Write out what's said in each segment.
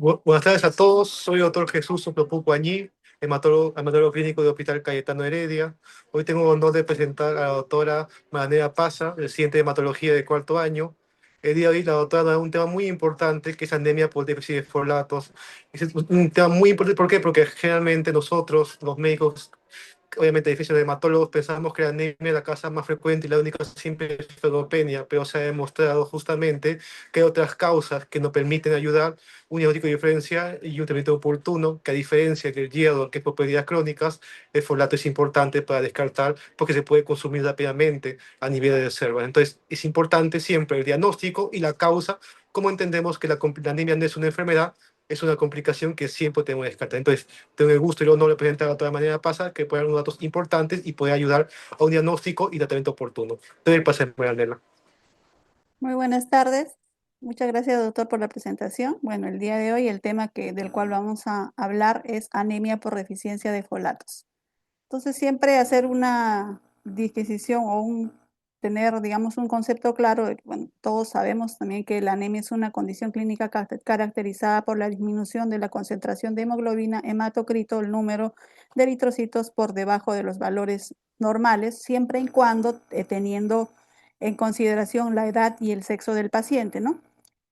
Buenas tardes a todos, soy el doctor Jesús Sopropucuañí, hematólogo clínico del Hospital Cayetano Heredia. Hoy tengo el honor de presentar a la doctora Maranela Paza, residente de hematología de cuarto año. El día de hoy la doctora da un tema muy importante que es anemia por déficit de folatos. Es un tema muy importante, ¿por qué? Porque generalmente nosotros, los médicos, obviamente edificios de hematólogos, pensamos que la anemia es la causa más frecuente y la única siempre es felopenia, pero se ha demostrado justamente que hay otras causas que nos permiten ayudar, un diagnóstico de diferencia y un tratamiento oportuno, que a diferencia del hierro, que es por pérdidas crónicas, el folato es importante para descartar porque se puede consumir rápidamente a nivel de reserva. Entonces, es importante siempre el diagnóstico y la causa, como entendemos que la anemia no es una enfermedad, es una complicación que siempre tenemos que descartar. Entonces, tengo el gusto y el honor de presentar a toda manera pasa que puede dar unos datos importantes y puede ayudar a un diagnóstico y tratamiento oportuno. Te doy el pase, Marianela. Muy buenas tardes. Muchas gracias, doctor, por la presentación. Bueno, el día de hoy el tema del cual vamos a hablar es anemia por deficiencia de folatos. Entonces, siempre hacer una disquisición tener, digamos, un concepto claro. Bueno, todos sabemos también que la anemia es una condición clínica caracterizada por la disminución de la concentración de hemoglobina, hematocrito, el número de eritrocitos por debajo de los valores normales, siempre y cuando teniendo en consideración la edad y el sexo del paciente, ¿no?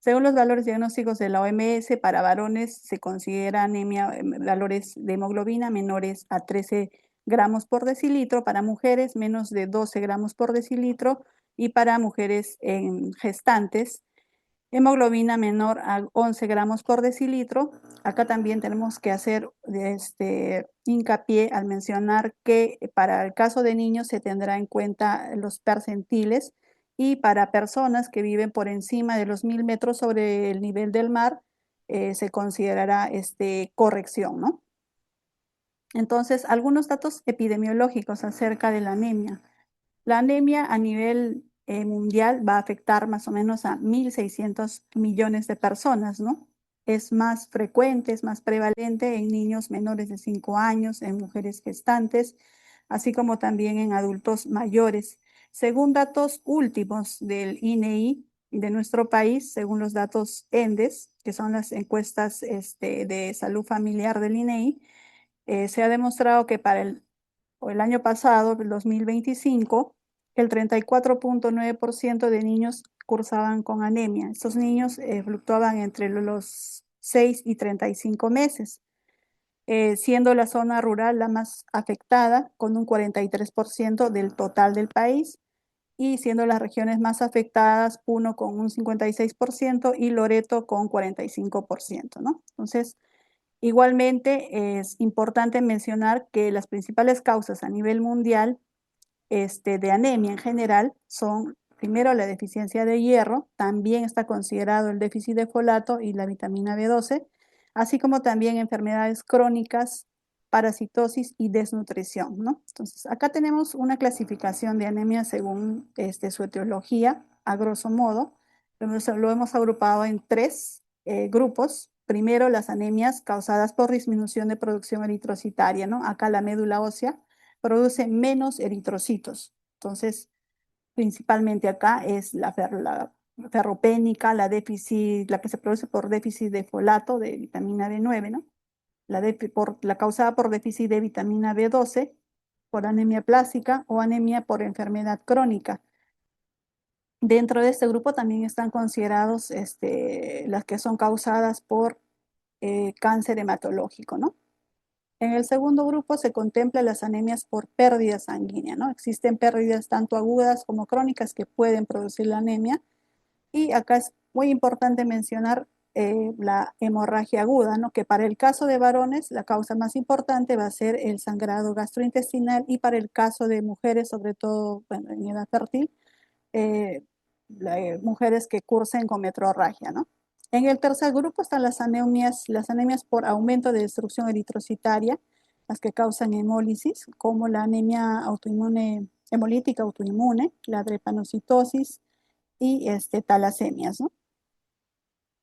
Según los valores diagnósticos de la OMS, para varones se considera anemia, valores de hemoglobina menores a 13 gramos por decilitro, para mujeres menos de 12 gramos por decilitro y para mujeres gestantes hemoglobina menor a 11 gramos por decilitro. Acá también tenemos que hacer hincapié al mencionar que para el caso de niños se tendrá en cuenta los percentiles y para personas que viven por encima de los 1000 metros sobre el nivel del mar se considerará corrección, ¿no? Entonces, algunos datos epidemiológicos acerca de la anemia. La anemia a nivel mundial va a afectar más o menos a 1.600 millones de personas, ¿no? Es más frecuente, es más prevalente en niños menores de 5 años, en mujeres gestantes, así como también en adultos mayores. Según datos últimos del INEI de nuestro país, según los datos ENDES, que son las encuestas de salud familiar del INEI, se ha demostrado que para el año pasado, el 2025, el 34,9% de niños cursaban con anemia. Estos niños fluctuaban entre los 6 y 35 meses, siendo la zona rural la más afectada, con un 43% del total del país, y siendo las regiones más afectadas, Puno con un 56% y Loreto con 45%, ¿no? Entonces, igualmente, es importante mencionar que las principales causas a nivel mundial de anemia en general son, primero, la deficiencia de hierro, también está considerado el déficit de folato y la vitamina B12, así como también enfermedades crónicas, parasitosis y desnutrición, ¿no? Entonces, acá tenemos una clasificación de anemia según su etiología, a grosso modo. Lo hemos agrupado en tres grupos. Primero, las anemias causadas por disminución de producción eritrocitaria, ¿no? Acá la médula ósea produce menos eritrocitos. Entonces, principalmente acá es la ferropénica, la que se produce por déficit de folato de vitamina B9, ¿no? La causada por déficit de vitamina B12, por anemia plástica o anemia por enfermedad crónica. Dentro de este grupo también están considerados las que son causadas por cáncer hematológico, ¿no? En el segundo grupo se contempla las anemias por pérdida sanguínea, ¿no? Existen pérdidas tanto agudas como crónicas que pueden producir la anemia. Y acá es muy importante mencionar la hemorragia aguda, ¿no? Que para el caso de varones la causa más importante va a ser el sangrado gastrointestinal y para el caso de mujeres, sobre todo bueno, en edad fértil, eh, mujeres que cursen con metrorragia, ¿no? En el tercer grupo están las anemias por aumento de destrucción eritrocitaria, las que causan hemólisis, como la anemia autoinmune, hemolítica autoinmune, la drepanocitosis y talasemias, ¿no?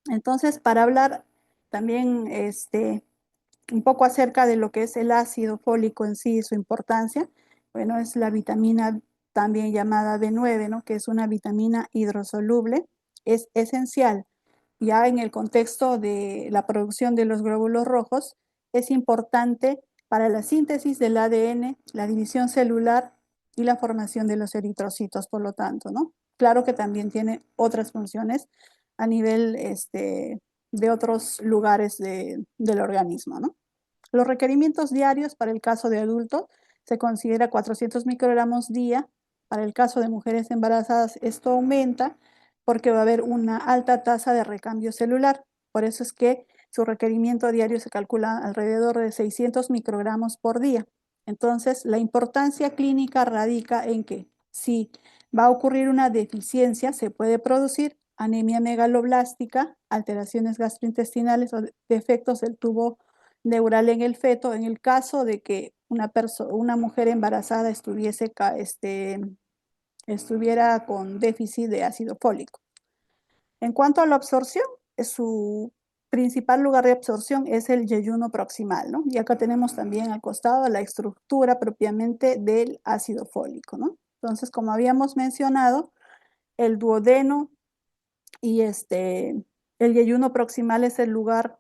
Entonces, para hablar también un poco acerca de lo que es el ácido fólico en sí y su importancia, bueno, es la vitamina también llamada B9, ¿no? Que es una vitamina hidrosoluble, es esencial ya en el contexto de la producción de los glóbulos rojos, es importante para la síntesis del ADN, la división celular y la formación de los eritrocitos, por lo tanto, ¿no? Claro que también tiene otras funciones a nivel de otros lugares del organismo, ¿no? Los requerimientos diarios para el caso de adultos se considera 400 microgramos día. Para el caso de mujeres embarazadas, esto aumenta porque va a haber una alta tasa de recambio celular. Por eso es que su requerimiento diario se calcula alrededor de 600 microgramos por día. Entonces, la importancia clínica radica en que si va a ocurrir una deficiencia, se puede producir anemia megaloblástica, alteraciones gastrointestinales o defectos del tubo neural en el feto, en el caso de que una mujer embarazada estuviera con déficit de ácido fólico. En cuanto a la absorción, su principal lugar de absorción es el yeyuno proximal, ¿no? Y acá tenemos también al costado la estructura propiamente del ácido fólico, ¿no? Entonces, como habíamos mencionado, el duodeno y el yeyuno proximal es el lugar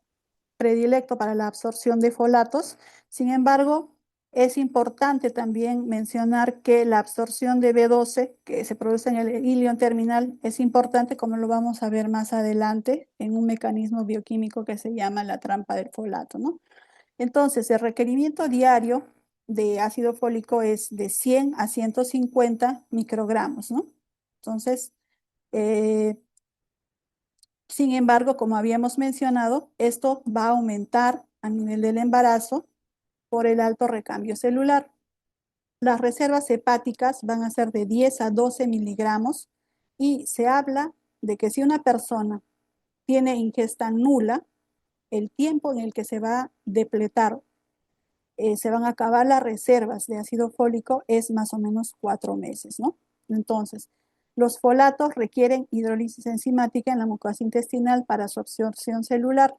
predilecto para la absorción de folatos. Sin embargo, es importante también mencionar que la absorción de B12 que se produce en el ilion terminal es importante, como lo vamos a ver más adelante, en un mecanismo bioquímico que se llama la trampa del folato, ¿no? Entonces, el requerimiento diario de ácido fólico es de 100 a 150 microgramos, ¿no? Entonces, eh, sin embargo, como habíamos mencionado, esto va a aumentar a nivel del embarazo por el alto recambio celular. Las reservas hepáticas van a ser de 10 a 12 miligramos y se habla de que si una persona tiene ingesta nula, el tiempo en el que se va a depletar, se van a acabar las reservas de ácido fólico es más o menos 4 meses, ¿no? Entonces, los folatos requieren hidrólisis enzimática en la mucosa intestinal para su absorción celular.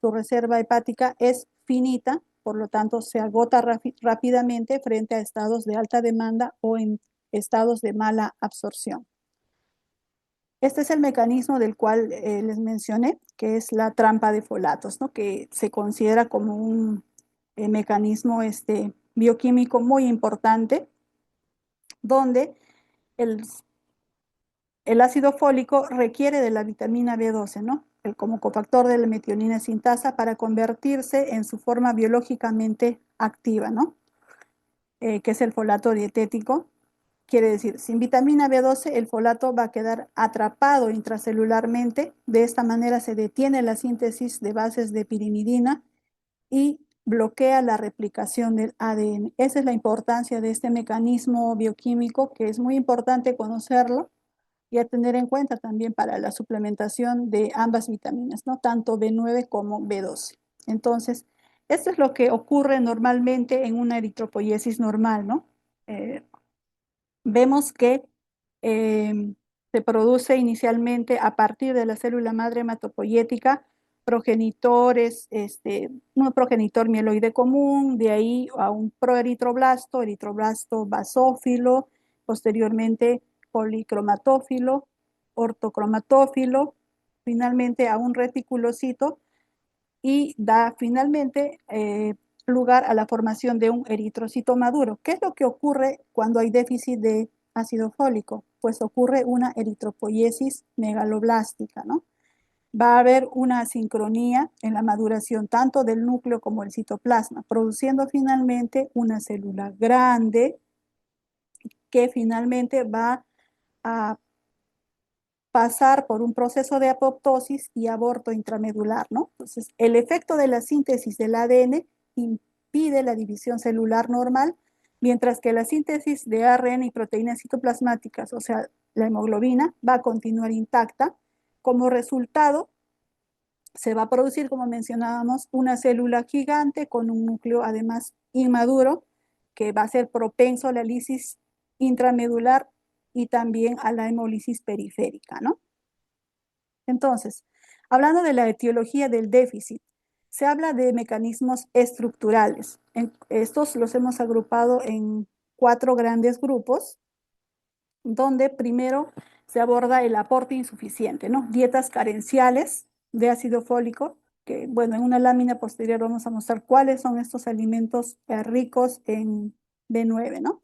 Su reserva hepática es finita, por lo tanto se agota rápidamente frente a estados de alta demanda o en estados de mala absorción. Este es el mecanismo del cual les mencioné, que es la trampa de folatos, ¿no? Que se considera como un mecanismo bioquímico muy importante, donde el, el ácido fólico requiere de la vitamina B12, ¿no? Como cofactor de la metionina sintasa para convertirse en su forma biológicamente activa, ¿no? Que es el folato dietético. Quiere decir, sin vitamina B12 el folato va a quedar atrapado intracelularmente. De esta manera se detiene la síntesis de bases de pirimidina y bloquea la replicación del ADN. Esa es la importancia de este mecanismo bioquímico, que es muy importante conocerlo y a tener en cuenta también para la suplementación de ambas vitaminas, ¿no? Tanto B9 como B12. Entonces, esto es lo que ocurre normalmente en una eritropoiesis normal, ¿no? Eh, Vemos que eh, se produce inicialmente a partir de la célula madre hematopoyética progenitores, un progenitor mieloide común, de ahí a un proeritroblasto, eritroblasto basófilo, posteriormente policromatófilo, ortocromatófilo, finalmente a un reticulocito y da finalmente lugar a la formación de un eritrocito maduro. ¿Qué es lo que ocurre cuando hay déficit de ácido fólico? Pues ocurre una eritropoiesis megaloblástica, ¿no? Va a haber una asincronía en la maduración tanto del núcleo como el citoplasma, produciendo finalmente una célula grande que finalmente va a pasar por un proceso de apoptosis y aborto intramedular, ¿no? Entonces, el efecto de la síntesis del ADN impide la división celular normal, mientras que la síntesis de ARN y proteínas citoplasmáticas, o sea, la hemoglobina, va a continuar intacta. Como resultado, se va a producir, como mencionábamos, una célula gigante con un núcleo además inmaduro que va a ser propenso a la lisis intramedular y también a la hemólisis periférica, ¿no? Entonces, hablando de la etiología del déficit, se habla de mecanismos estructurales. Estos los hemos agrupado en 4 grandes grupos, donde primero se aborda el aporte insuficiente, ¿no? Dietas carenciales, de ácido fólico, que bueno, en una lámina posterior vamos a mostrar cuáles son estos alimentos ricos en B9, ¿no?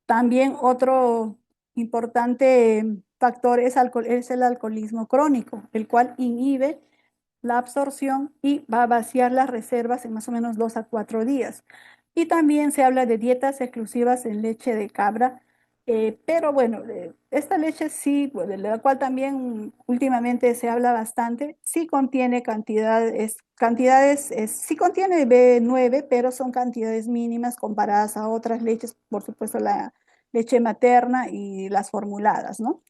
También otro importante factor es el alcoholismo crónico, el cual inhibe la absorción y va a vaciar las reservas en más o menos 2 a 4 días. Y también se habla de dietas exclusivas en leche de cabra, pero bueno, esta leche sí, bueno, de la cual también últimamente se habla bastante, sí contiene sí contiene B9, pero son cantidades mínimas comparadas a otras leches, por supuesto la leche materna y las formuladas, ¿no?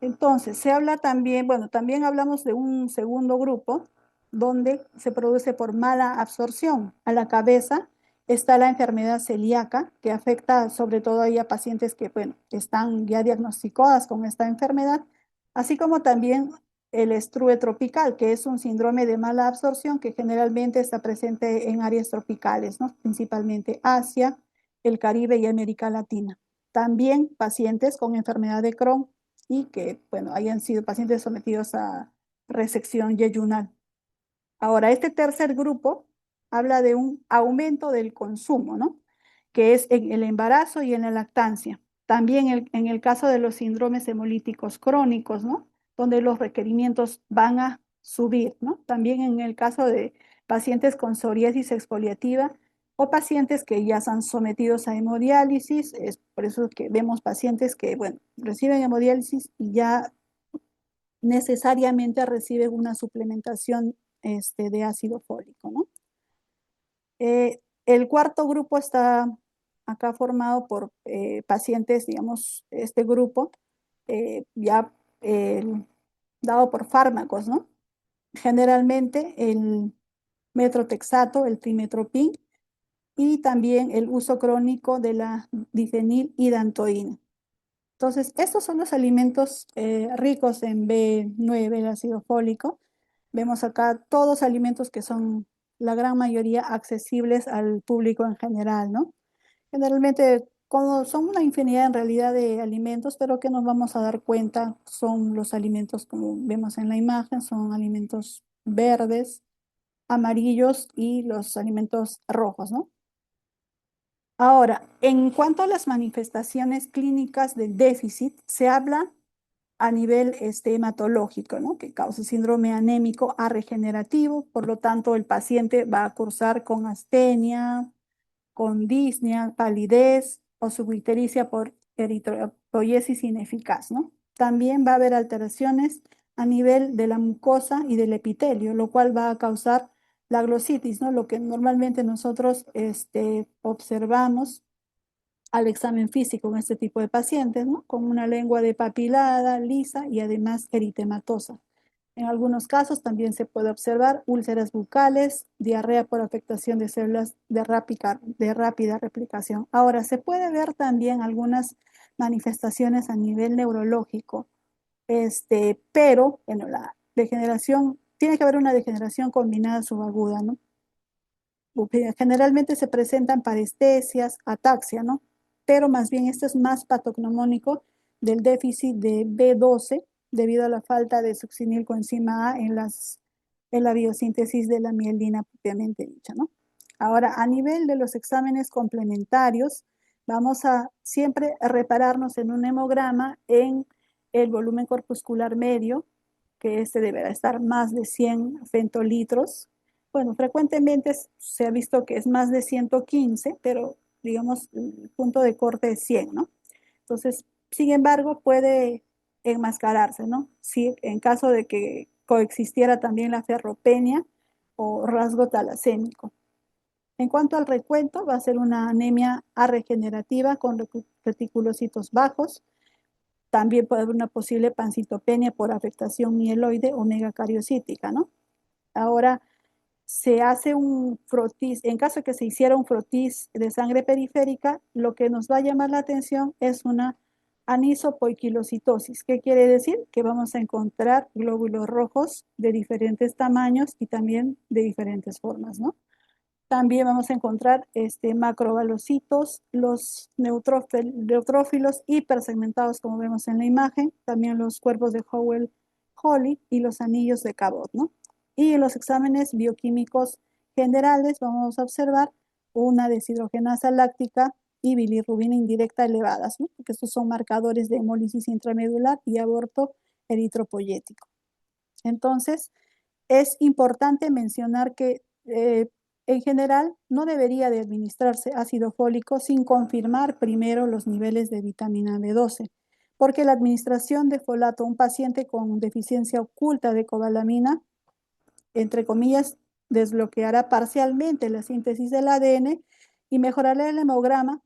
Entonces, se habla también, bueno, también hablamos de un segundo grupo donde se produce por mala absorción. A la cabeza está la enfermedad celíaca, que afecta sobre todo ahí a pacientes que, bueno, están ya diagnosticadas con esta enfermedad, así como también el estrue tropical, que es un síndrome de mala absorción que generalmente está presente en áreas tropicales, ¿no? Principalmente Asia, el Caribe y América Latina. También pacientes con enfermedad de Crohn y que, bueno, hayan sido pacientes sometidos a resección yeyunal. Ahora, este tercer grupo habla de un aumento del consumo, ¿no? Que es en el embarazo y en la lactancia. También en el caso de los síndromes hemolíticos crónicos, ¿no? Donde los requerimientos van a subir, ¿no? También en el caso de pacientes con psoriasis exfoliativa o pacientes que ya están sometidos a hemodiálisis. Es por eso que vemos pacientes que, bueno, reciben hemodiálisis y ya necesariamente reciben una suplementación de ácido fólico, ¿no? El cuarto grupo está acá formado por pacientes, digamos, este grupo ya eh, dado por fármacos, ¿no? Generalmente el metrotexato, el trimetoprim y también el uso crónico de la difenilhidantoína. Entonces, estos son los alimentos ricos en B9, el ácido fólico. Vemos acá todos alimentos que son la gran mayoría accesibles al público en general, ¿no? Generalmente, como son una infinidad en realidad de alimentos, pero que nos vamos a dar cuenta son los alimentos, como vemos en la imagen, son alimentos verdes, amarillos y los alimentos rojos, ¿no? Ahora, en cuanto a las manifestaciones clínicas del déficit, se habla a nivel hematológico, ¿no? Que causa síndrome anémico A regenerativo, por lo tanto el paciente va a cursar con astenia, con disnea, palidez o subictericia por eritropoiesis ineficaz, ¿no? También va a haber alteraciones a nivel de la mucosa y del epitelio, lo cual va a causar la glositis, ¿no? Lo que normalmente nosotros observamos al examen físico en este tipo de pacientes, ¿no? Con una lengua depapilada, lisa y además eritematosa. En algunos casos también se puede observar úlceras bucales, diarrea por afectación de células de rápida replicación. Ahora, se puede ver también algunas manifestaciones a nivel neurológico, pero bueno, la degeneración, tiene que haber una degeneración combinada subaguda, ¿no? Generalmente se presentan parestesias, ataxia, ¿no? Pero más bien esto es más patognomónico del déficit de B12 debido a la falta de succinilcoenzima A en la biosíntesis de la mielina propiamente dicha, ¿no? Ahora, a nivel de los exámenes complementarios, vamos a siempre repararnos en un hemograma en el volumen corpuscular medio, que este deberá estar más de 100 femtolitros. Bueno, frecuentemente se ha visto que es más de 115, pero digamos, el punto de corte es 100, ¿no? Entonces, sin embargo, puede enmascararse, ¿no? Si en caso de que coexistiera también la ferropenia o rasgo talasémico. En cuanto al recuento, va a ser una anemia regenerativa con reticulocitos bajos. También puede haber una posible pancitopenia por afectación mieloide o megacariocítica, ¿no? Ahora, se hace un frotis, en caso de que se hiciera un frotis de sangre periférica, lo que nos va a llamar la atención es una anisopoiquilocitosis. ¿Qué quiere decir? Que vamos a encontrar glóbulos rojos de diferentes tamaños y también de diferentes formas, ¿no? También vamos a encontrar macrobalocitos, los neutrófilos hipersegmentados, como vemos en la imagen, también los cuerpos de Howell Holi y los anillos de Cabot, ¿no? Y en los exámenes bioquímicos generales vamos a observar una deshidrogenasa láctica y bilirrubina indirecta elevadas, ¿no? Porque estos son marcadores de hemólisis intramedular y aborto eritropoyético. Entonces, es importante mencionar que en general no debería de administrarse ácido fólico sin confirmar primero los niveles de vitamina B12, porque la administración de folato a un paciente con deficiencia oculta de cobalamina, entre comillas, desbloqueará parcialmente la síntesis del ADN y mejorará el hemograma,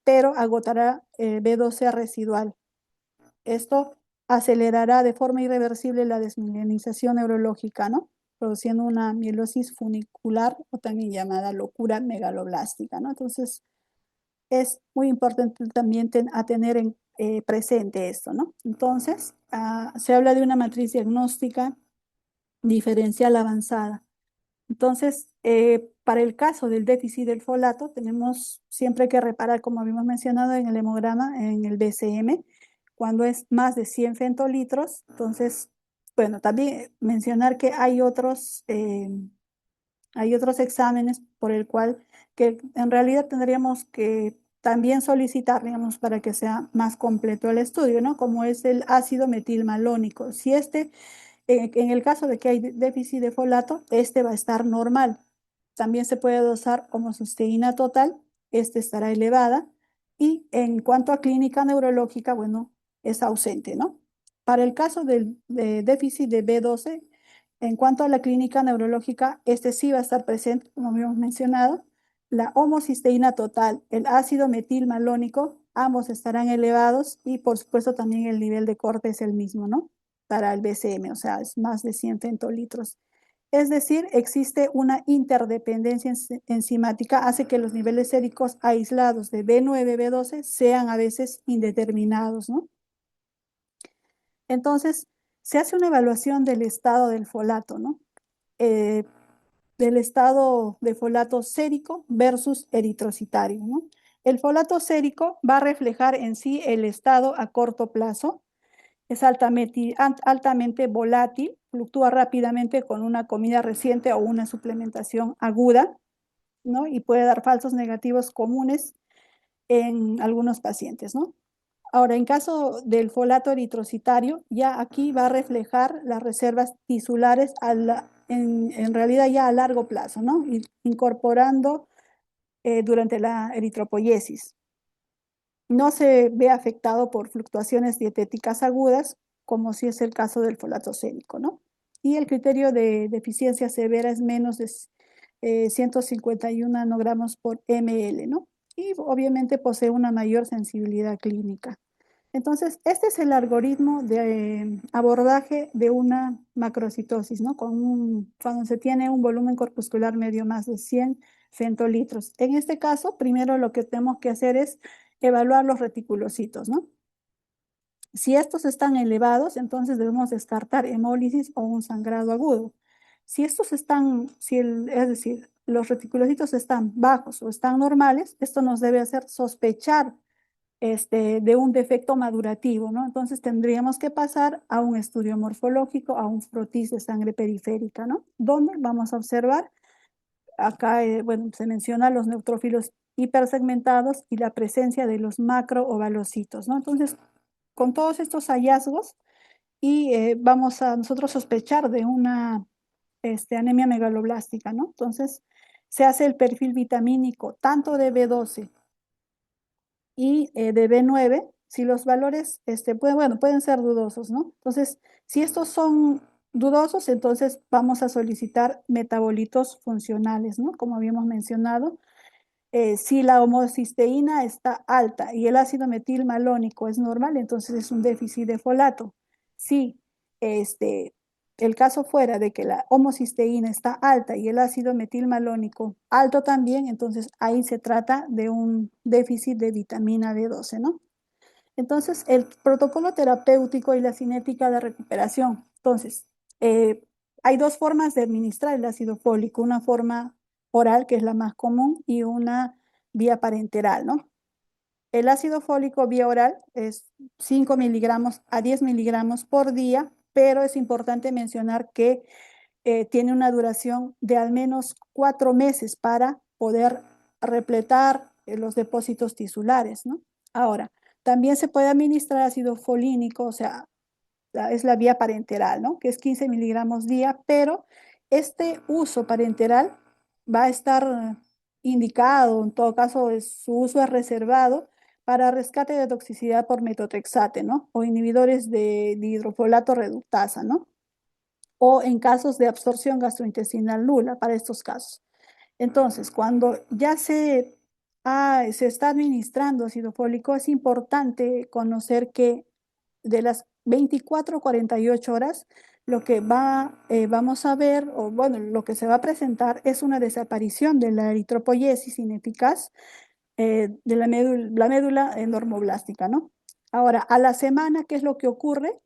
pero agotará B12 residual. Esto acelerará de forma irreversible la desmielinización neurológica, ¿no? Produciendo una mielosis funicular o también llamada locura megaloblástica, ¿no? Entonces, es muy importante también a tener presente esto, ¿no? Entonces, se habla de una matriz diagnóstica diferencial avanzada. Entonces, para el caso del déficit del folato, tenemos siempre que reparar, como habíamos mencionado en el hemograma, en el BCM, cuando es más de 100 femtolitros. Entonces, bueno, también mencionar que hay otros exámenes por el cual que en realidad tendríamos que también solicitar, digamos, para que sea más completo el estudio, ¿no? Como es el ácido metilmalónico. Si en el caso de que hay déficit de folato, este va a estar normal. También se puede dosar homocisteína total, este estará elevada. Y en cuanto a clínica neurológica, bueno, es ausente, ¿no? Para el caso de déficit de B12, en cuanto a la clínica neurológica, este sí va a estar presente, como habíamos mencionado. La homocisteína total, el ácido metilmalónico, ambos estarán elevados y por supuesto también el nivel de corte es el mismo, ¿no? Para el BCM, o sea, es más de 100 femtolitros. Es decir, existe una interdependencia enzimática, hace que los niveles séricos aislados de B9, B12 sean a veces indeterminados, ¿no? Entonces, se hace una evaluación del estado del folato, ¿no? Eh, del estado de folato sérico versus eritrocitario, ¿no? El folato sérico va a reflejar en sí el estado a corto plazo, es altamente volátil, fluctúa rápidamente con una comida reciente o una suplementación aguda, ¿no? Y puede dar falsos negativos comunes en algunos pacientes, ¿no? Ahora, en caso del folato eritrocitario, ya aquí va a reflejar las reservas tisulares en realidad ya a largo plazo, ¿no? Incorporando durante la eritropoyesis. No se ve afectado por fluctuaciones dietéticas agudas, como si es el caso del folato sénico, ¿no? Y el criterio de deficiencia severa es menos de 151 nanogramos por ml, ¿no? Y obviamente posee una mayor sensibilidad clínica. Entonces, este es el algoritmo de abordaje de una macrocitosis, ¿no? Cuando se tiene un volumen corpuscular medio más de 100 centolitros. En este caso, primero lo que tenemos que hacer es evaluar los reticulocitos, ¿no? Si estos están elevados, entonces debemos descartar hemólisis o un sangrado agudo. Si estos están, es decir, los reticulocitos están bajos o están normales, esto nos debe hacer sospechar de un defecto madurativo, ¿no? Entonces tendríamos que pasar a un estudio morfológico, a un frotis de sangre periférica, ¿no? Donde vamos a observar, acá, bueno, se menciona los neutrófilos hipersegmentados y la presencia de los macroovalocitos, ¿no? Entonces, con todos estos hallazgos y vamos a nosotros sospechar de una anemia megaloblástica, ¿no? Entonces, se hace el perfil vitamínico tanto de B12 y de B9, si los valores pueden ser dudosos, ¿no? Entonces, si estos son dudosos, entonces vamos a solicitar metabolitos funcionales, ¿no? Como habíamos mencionado, si la homocisteína está alta y el ácido metilmalónico es normal, entonces es un déficit de folato. Si el caso fuera de que la homocisteína está alta y el ácido metilmalónico alto también, entonces ahí se trata de un déficit de vitamina B12, ¿no? Entonces, el protocolo terapéutico y la cinética de recuperación. Entonces, eh, hay dos formas de administrar el ácido fólico, una forma oral, que es la más común, y una vía parenteral, ¿no? El ácido fólico vía oral es 5 miligramos a 10 miligramos por día, pero es importante mencionar que tiene una duración de al menos 4 meses para poder repletar los depósitos tisulares, ¿no? Ahora, también se puede administrar ácido folínico, o sea, es la vía parenteral, ¿no? Que es 15 miligramos día, pero este uso parenteral va a estar indicado, en todo caso, su uso es reservado para rescate de toxicidad por metotrexate, ¿no? O inhibidores de hidrofolato reductasa, ¿no? O en casos de absorción gastrointestinal nula para estos casos. Entonces, cuando ya se está administrando ácido fólico, es importante conocer que de las 24 a 48 horas, lo que vamos a ver, o bueno, lo que se va a presentar es una desaparición de la eritropoyesis ineficaz de la médula normoblástica, ¿no? Ahora, a la semana, ¿qué es lo que ocurre?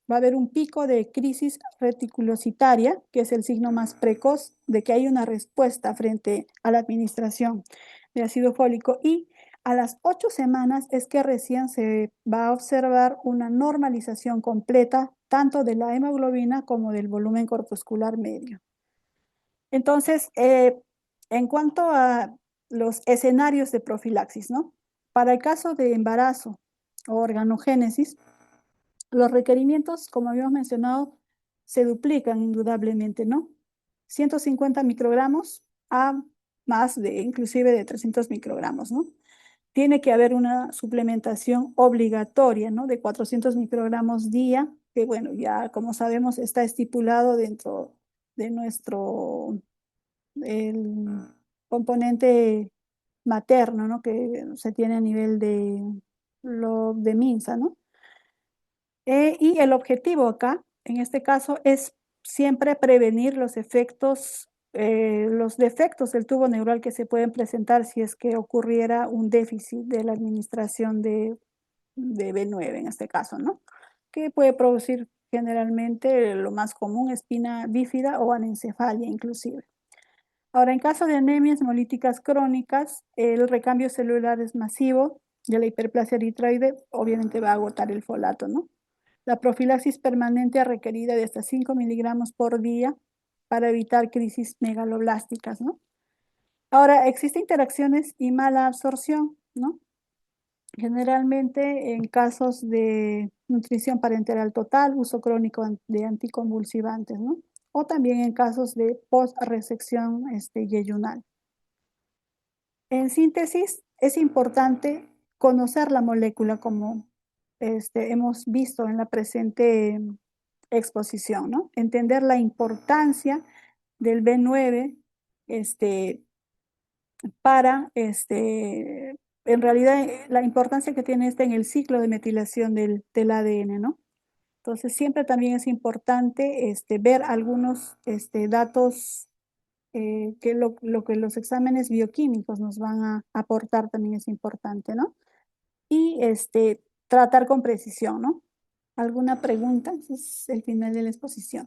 Va a haber un pico de crisis reticulocitaria, que es el signo más precoz de que hay una respuesta frente a la administración de ácido fólico, y a las 8 semanas es que recién se va a observar una normalización completa tanto de la hemoglobina como del volumen corpuscular medio. Entonces, en cuanto a los escenarios de profilaxis, ¿no? Para el caso de embarazo o organogénesis, los requerimientos, como habíamos mencionado, se duplican indudablemente, ¿no? 150 microgramos a más de, inclusive de 300 microgramos, ¿no? Tiene que haber una suplementación obligatoria, ¿no? De 400 microgramos día, que bueno, ya como sabemos está estipulado dentro de nuestro el componente materno, ¿no? Que se tiene a nivel de MINSA, ¿no? Y el objetivo acá, en este caso, es siempre prevenir los defectos del tubo neural que se pueden presentar si es que ocurriera un déficit de la administración de B9 en este caso, ¿no? Que puede producir generalmente lo más común, espina bífida o anencefalia inclusive. Ahora, en caso de anemias hemolíticas crónicas, el recambio celular es masivo de la hiperplasia eritroide, obviamente va a agotar el folato, ¿no? La profilaxis permanente requerida de hasta 5 miligramos por día para evitar crisis megaloblásticas, ¿no? Ahora, existen interacciones y mala absorción, ¿no? Generalmente en casos de nutrición parenteral total, uso crónico de anticonvulsivantes, ¿no? O también en casos de post-resección yeyunal. En síntesis, es importante conocer la molécula como hemos visto en la presente exposición, ¿no? Entender la importancia del B9 para, en realidad, la importancia que tiene en el ciclo de metilación del ADN, ¿no? Entonces, siempre también es importante ver algunos datos que lo que los exámenes bioquímicos nos van a aportar también es importante, ¿no? Y tratar con precisión, ¿no? ¿Alguna pregunta? Ese es el final de la exposición.